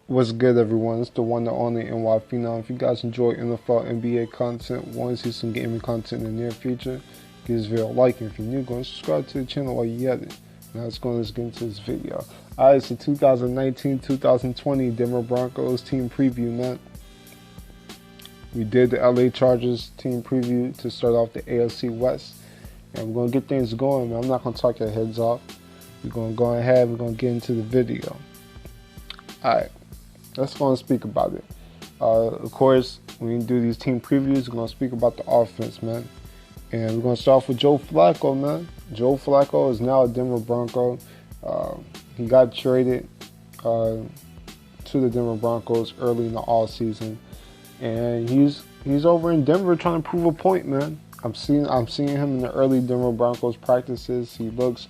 What's good, everyone? It's the one and only NY Phenom. If you guys enjoy NFL, NBA content, want to see some gaming content in the near future, give this video a like, and if you're new, go and subscribe to the channel while you're at it. Now let's get into this video. Alright, it's the 2019-2020 Denver Broncos team preview, man. We did the LA Chargers team preview to start off the AFC West, and we're going to get things going, man. I'm not going to talk your heads off. We're going to go ahead, we're going to get into the video. Alright. Let's go and speak about it. Of course, when you do these team previews, we're going to speak about the offense, man. And we're going to start off with Joe Flacco, man. Joe Flacco is now a Denver Bronco. He got traded to the Denver Broncos early in the offseason. And he's over in Denver trying to prove a point, man. I'm seeing him in the early Denver Broncos practices. He looks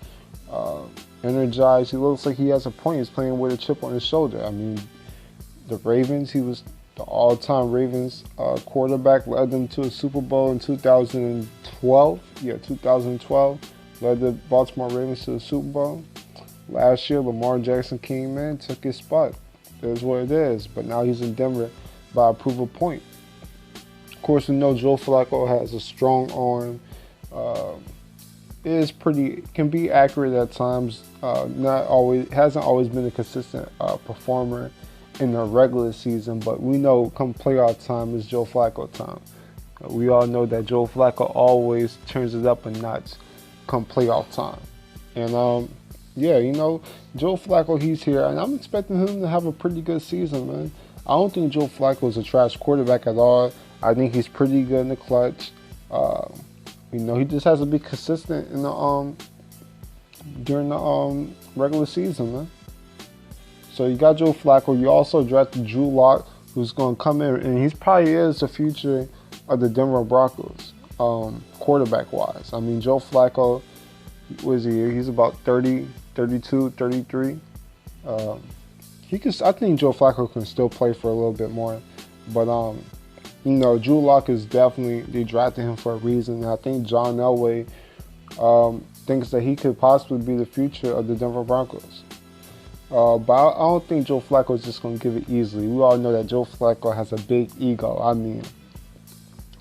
energized. He looks like he has a point. He's playing with a chip on his shoulder. I mean, the Ravens, he was the all-time Ravens quarterback, led them to a Super Bowl in 2012. Yeah, 2012, led the Baltimore Ravens to the Super Bowl. Last year, Lamar Jackson came in, took his spot. That's what it is. But now he's in Denver by a proof of point. Of course, we know Joe Flacco has a strong arm. Can be accurate at times. Hasn't always been a consistent performer in the regular season, but we know come playoff time is Joe Flacco time. We all know that Joe Flacco always turns it up a notch come playoff time. And yeah, you know, Joe Flacco, he's here, and I'm expecting him to have a pretty good season, man. I don't think Joe Flacco is a trash quarterback at all. I think he's pretty good in the clutch. You know, he just has to be consistent in the during the regular season, man. So you got Joe Flacco. You also drafted Drew Lock, who's going to come in, and he probably is the future of the Denver Broncos, quarterback-wise. I mean, Joe Flacco, what is he? He's about 30, 32, 33. I think Joe Flacco can still play for a little bit more. But, you know, Drew Lock is definitely, they drafted him for a reason. And I think John Elway thinks that he could possibly be the future of the Denver Broncos. But I don't think Joe Flacco is just going to give it easily. We all know that Joe Flacco has a big ego. I mean,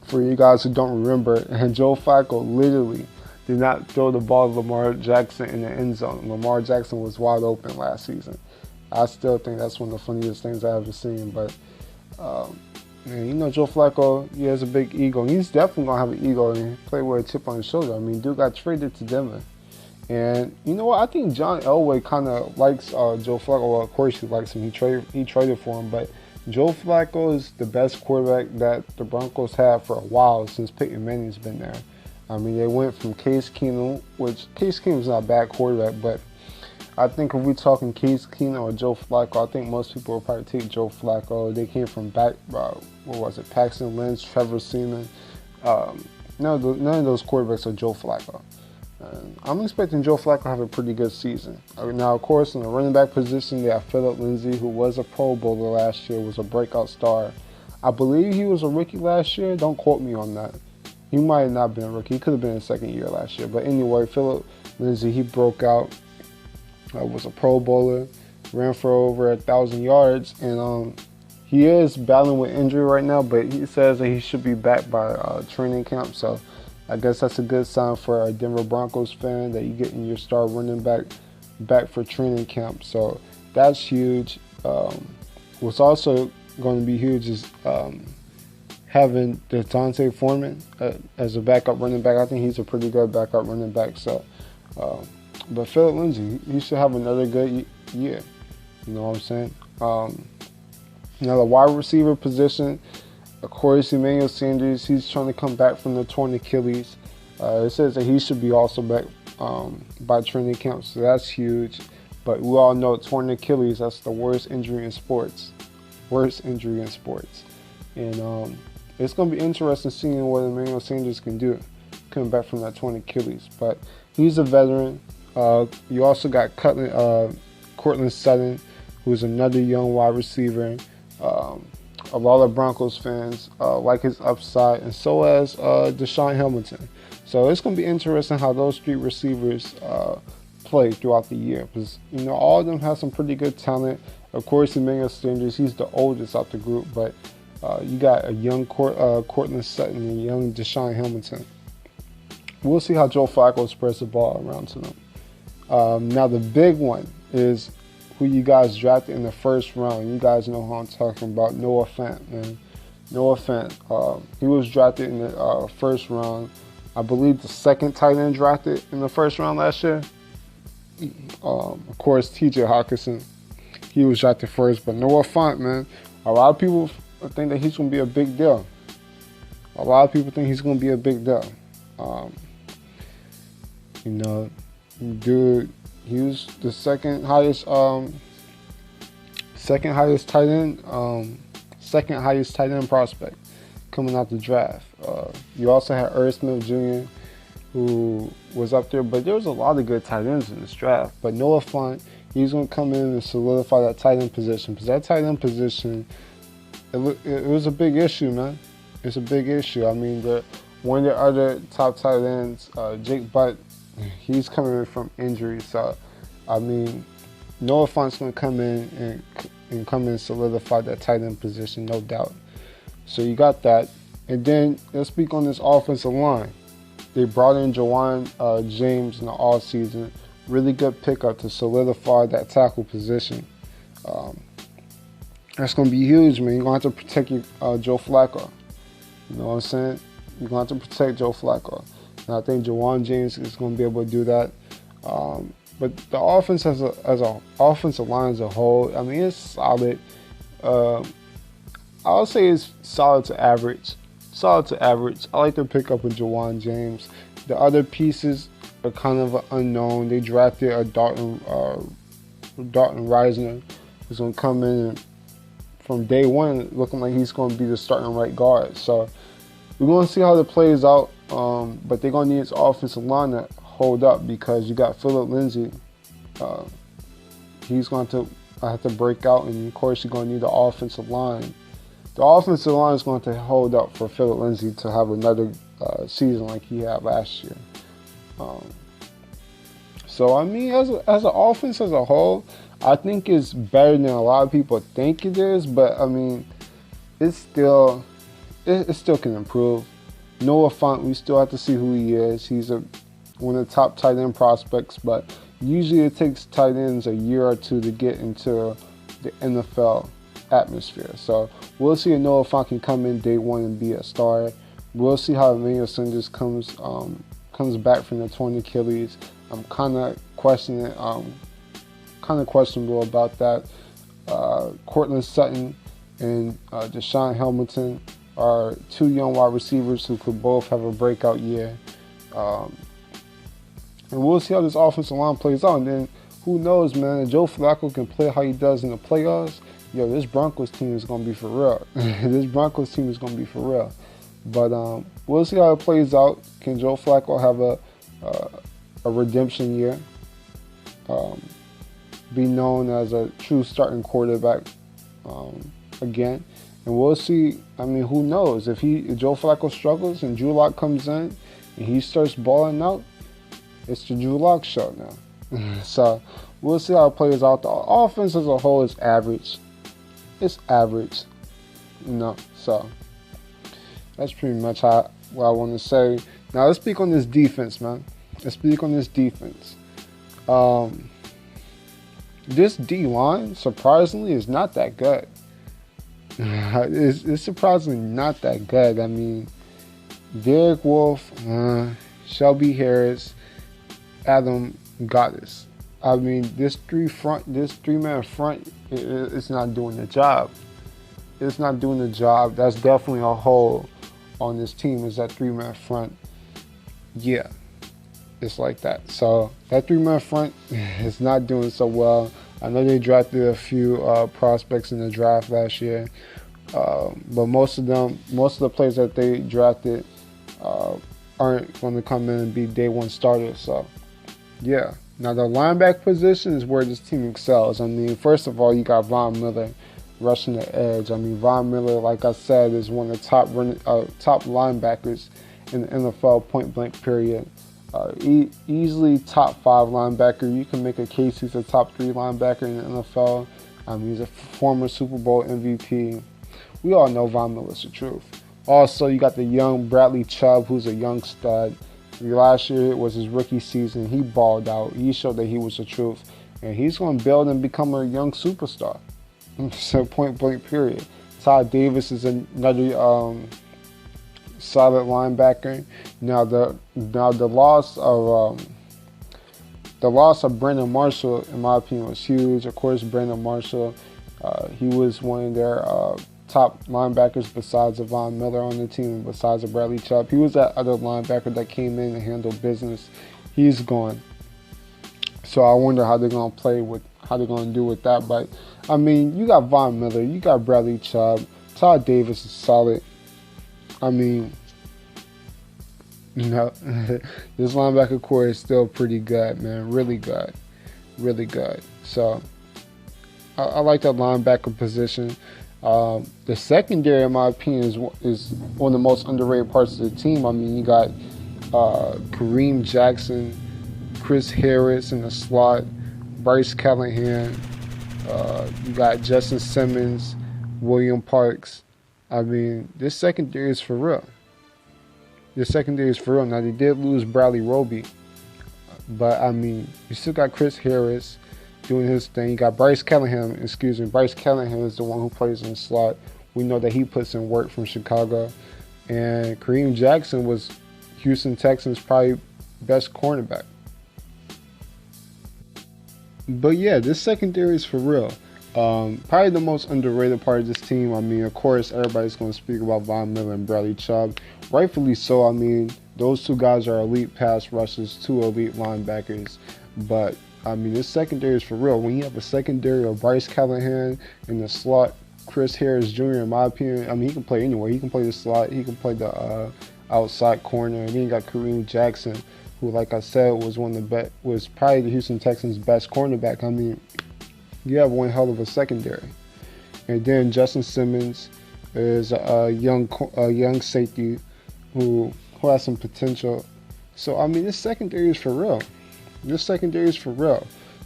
for you guys who don't remember, Joe Flacco literally did not throw the ball to Lamar Jackson in the end zone. Lamar Jackson was wide open last season. I still think that's one of the funniest things I've ever seen. But, man, you know, Joe Flacco, he has a big ego. And he's definitely going to have an ego and play with a chip on his shoulder. I mean, dude got traded to Denver. And you know what? I think John Elway kind of likes Joe Flacco. Well, of course he likes him. He traded for him. But Joe Flacco is the best quarterback that the Broncos have for a while since Peyton Manning's been there. I mean, they went from Case Keenum, which Case Keenum's not a bad quarterback, but I think if we're talking Case Keenum or Joe Flacco, I think most people will probably take Joe Flacco. They came from Paxton Lynch, Trevor Seaman. None of those quarterbacks are Joe Flacco. I'm expecting Joe Flacco to have a pretty good season. Now, of course, in the running back position, they have Philip Lindsay, who was a Pro Bowler last year, was a breakout star. I believe he was a rookie last year. Don't quote me on that. He might have not been a rookie. He could have been in second year last year. But anyway, Philip Lindsay, he broke out, was a Pro Bowler, ran for over 1,000 yards, and he is battling with injury right now, but he says that he should be back by training camp. So I guess that's a good sign for a Denver Broncos fan that you're getting your star running back for training camp. So that's huge. What's also going to be huge is having Devontae Foreman as a backup running back. I think he's a pretty good backup running back. So, but Philip Lindsay, he should have another good year. You know what I'm saying? Now the wide receiver position. Of course, Emmanuel Sanders, he's trying to come back from the torn Achilles. It says that he should be also back by training camp, so that's huge. But we all know torn Achilles, that's the worst injury in sports. Worst injury in sports. And it's going to be interesting seeing what Emmanuel Sanders can do coming back from that torn Achilles. But he's a veteran. You also got Cortland Sutton, who's another young wide receiver. A lot of Broncos fans like his upside, and so has Deshaun Hamilton. So it's going to be interesting how those three receivers play throughout the year, because you know all of them have some pretty good talent. Of course, Emmanuel Sanders, he's the oldest out the group, but you got a young Cortland Sutton and a young Deshaun Hamilton. We'll see how Joe Flacco spreads the ball around to them. Now, the big one is who you guys drafted in the first round. You guys know who I'm talking about, Noah Fant, man. Noah Fant. He was drafted in the first round. I believe the second tight end drafted in the first round last year. Of course, T.J. Hawkinson. He was drafted first, but Noah Fant, man, a lot of people think that he's going to be a big deal. A lot of people think he's going to be a big deal. You know, dude, he was the second highest tight end, second highest tight end prospect coming out the draft. You also had Irv Smith Jr., who was up there, but there was a lot of good tight ends in this draft. But Noah Fant, he's going to come in and solidify that tight end position, because that tight end position, it was a big issue, man. It's a big issue. I mean, one of the other top tight ends, Jake Butt, he's coming in from injury. So, I mean, Noah Fant's going to come in and solidify that tight end position, no doubt. So you got that. And then let's speak on this offensive line. They brought in Jawan James in the offseason. Really good pickup to solidify that tackle position. That's going to be huge, man. You're going to have to protect Joe Flacco. You know what I'm saying? You're going to have to protect Joe Flacco. And I think Jawan James is going to be able to do that. But the offense as a offensive line as a whole, I mean, it's solid. I'll say it's solid to average. Solid to average. I like their pickup with Jawan James. The other pieces are kind of unknown. They drafted a Dalton Reisner, who's going to come in from day one looking like he's going to be the starting right guard. So we're going to see how it plays out. But they're going to need its offensive line to hold up, because you got Phillip Lindsay. He's going to have to break out, and of course you're going to need the offensive line. The offensive line is going to hold up for Phillip Lindsay to have another season like he had last year. So I mean, as an offense as a whole, I think it's better than a lot of people think it is. But I mean, it still can improve. Noah Fant, we still have to see who he is. He's one of the top tight end prospects, but usually it takes tight ends a year or two to get into the NFL atmosphere. So we'll see if Noah Fant can come in day one and be a star. We'll see how Emmanuel Sanders comes back from the torn Achilles. I'm kind of questionable about that. Cortland Sutton and Deshaun Hamilton are two young wide receivers who could both have a breakout year. And we'll see how this offensive line plays out. And then who knows, man, if Joe Flacco can play how he does in the playoffs, yo, this Broncos team is going to be for real. This Broncos team is going to be for real. But we'll see how it plays out. Can Joe Flacco have a redemption year? Be known as a true starting quarterback again. And we'll see. I mean, who knows? If Joe Flacco struggles and Drew Lock comes in and he starts balling out, it's the Drew Lock show now. So we'll see how it plays out. The offense as a whole is average. It's average, you know. So that's pretty much what I want to say. Now let's speak on this defense, man. Let's speak on this defense. This D-line, surprisingly, is not that good. It's surprisingly not that good. I mean, Derek Wolfe, Shelby Harris, Adam Gottis. I mean, this three-man front, it's not doing the job. It's not doing the job. That's definitely a hole on this team, is that three-man front. Yeah, it's like that. So that three-man front is not doing so well. I know they drafted a few prospects in the draft last year, but most of the players that they drafted aren't going to come in and be day one starters. So, yeah. Now, the linebacker position is where this team excels. I mean, first of all, you got Von Miller rushing the edge. I mean, Von Miller, like I said, is one of the top linebackers in the NFL, point blank period. Easily top 5 linebacker. You can make a case he's a top 3 linebacker in the NFL. He's a former Super Bowl MVP. We all know Von Miller's the truth. Also, you got the young Bradley Chubb, who's a young stud. Last year was his rookie season. He balled out. He showed that he was the truth. And he's going to build and become a young superstar. So point blank period. Todd Davis is another solid linebacker. Now the loss of Brandon Marshall, in my opinion, was huge. Of course, Brandon Marshall, he was one of their top linebackers besides Von Miller on the team, besides Bradley Chubb. He was that other linebacker that came in and handled business. He's gone. So I wonder how they're going to do with that. But, I mean, you got Von Miller, you got Bradley Chubb, Todd Davis is solid. I mean, this linebacker core is still pretty good, man. Really good. Really good. So, I like that linebacker position. The secondary, in my opinion, is one of the most underrated parts of the team. I mean, you got Kareem Jackson, Chris Harris in the slot, Bryce Callahan, you got Justin Simmons, William Parks. I mean, this secondary is for real. Now, they did lose Bradley Roby, but, I mean, you still got Chris Harris doing his thing. You got Bryce Callahan is the one who plays in the slot. We know that he puts in work from Chicago. And Kareem Jackson was Houston Texans' probably best cornerback. But yeah, this secondary is for real. Probably the most underrated part of this team. I mean, of course, everybody's going to speak about Von Miller and Bradley Chubb. Rightfully so. I mean, those two guys are elite pass rushers, two elite linebackers. But, I mean, this secondary is for real. When you have a secondary of Bryce Callahan in the slot, Chris Harris Jr., in my opinion, I mean, he can play anywhere. He can play the slot. He can play the outside corner. And then you got Kareem Jackson, who, like I said, was probably the Houston Texans' best cornerback. I mean, you have one hell of a secondary. And then Justin Simmons is a young safety who has some potential. So, I mean, this secondary is for real.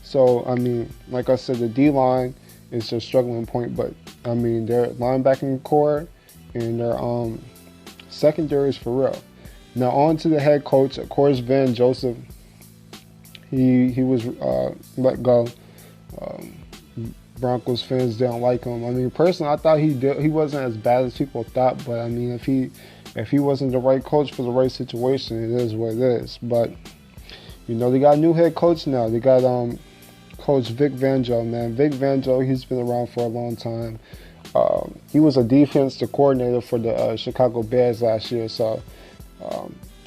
So, I mean, like I said, the D-line is a struggling point, but, I mean, their linebacking core and their secondary is for real. Now, on to the head coach. Of course, Van Joseph, he was let go. Broncos fans don't like him. I mean, personally, I thought he wasn't as bad as people thought, but, I mean, if he wasn't the right coach for the right situation, it is what it is. But, you know, they got a new head coach now. They got Coach Vic Fangio, man. Vic Fangio, he's been around for a long time. He was a defensive coordinator for the Chicago Bears last year, so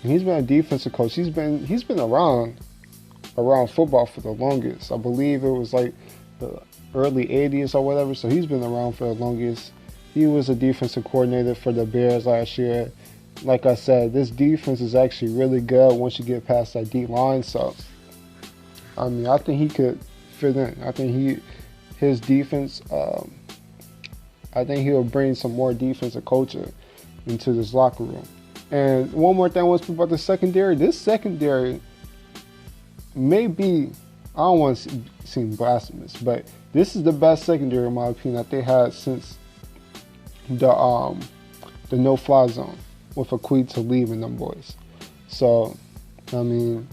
he's been a defensive coach. He's been around football for the longest. I believe it was like the early 80s or whatever, so he's been around for the longest. He was a defensive coordinator for the Bears last year. Like I said, this defense is actually really good once you get past that D line. So, I mean, I think he could fit in. I think his defense, I think he'll bring some more defensive culture into this locker room. And one more thing I want to speak about the secondary. This secondary may be, I don't want to seem blasphemous, but this is the best secondary, in my opinion, that they had since the no-fly zone with Aqib Talib and them boys. So, I mean,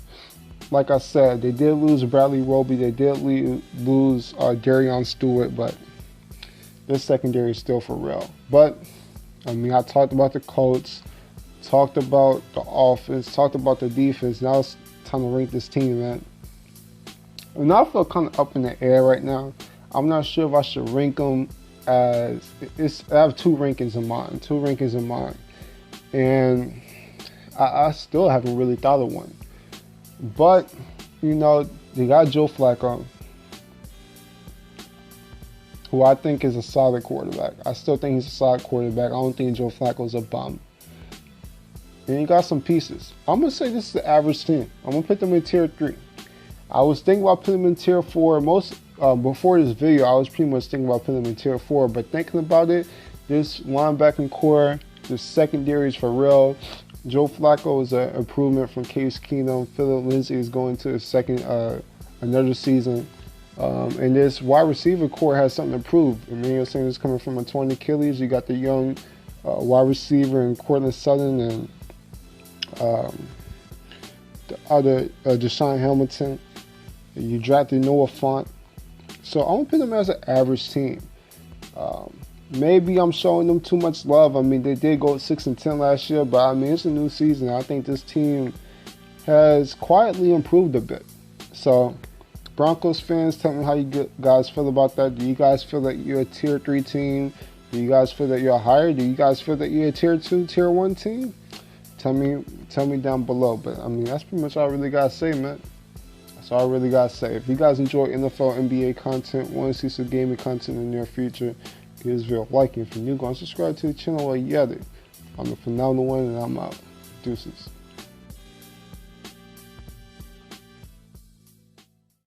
like I said, they did lose Bradley Roby. They did lose Darion Stewart, but this secondary is still for real. But, I mean, I talked about the coach, talked about the offense, talked about the defense. Now it's time to rank this team, man. And I feel kind of up in the air right now. I'm not sure if I should rank them as I have two rankings in mind. And I still haven't really thought of one. But, you know, they got Joe Flacco, who I think is a solid quarterback. I still think he's a solid quarterback. I don't think Joe Flacco's a bum. And you got some pieces. I'm going to say this is the average team. I'm going to put them in tier 3. I was thinking about putting them in tier 4. Before this video, I was pretty much thinking about putting them in tier 4. But thinking about it, this linebacking core, this secondary is for real. Joe Flacco is an improvement from Case Keenum. Phillip Lindsay is going to another season And this wide receiver core has something to prove. Emmanuel Sanders coming from a torn Achilles. You got the young wide receiver in Cortland Sutton and the other Deshaun Hamilton. You drafted Noah Fant. So I'm going to put them as an average team. Maybe I'm showing them too much love. I mean, they did go 6-10 last year, but I mean, it's a new season. I think this team has quietly improved a bit. So, Broncos fans, tell me how you guys feel about that. Do you guys feel that you're a tier 3 team? Do you guys feel that you're higher? Do you guys feel that you're a tier 2, tier 1 team? Tell me down below. But I mean, that's pretty much all I really gotta say, man. That's all I really gotta say. If you guys enjoy NFL, NBA content, want to see some gaming content in the near future, give this video a like. If you're new, go and subscribe to the channel while you're at it. I'm the phenomenal one, and I'm out. Deuces.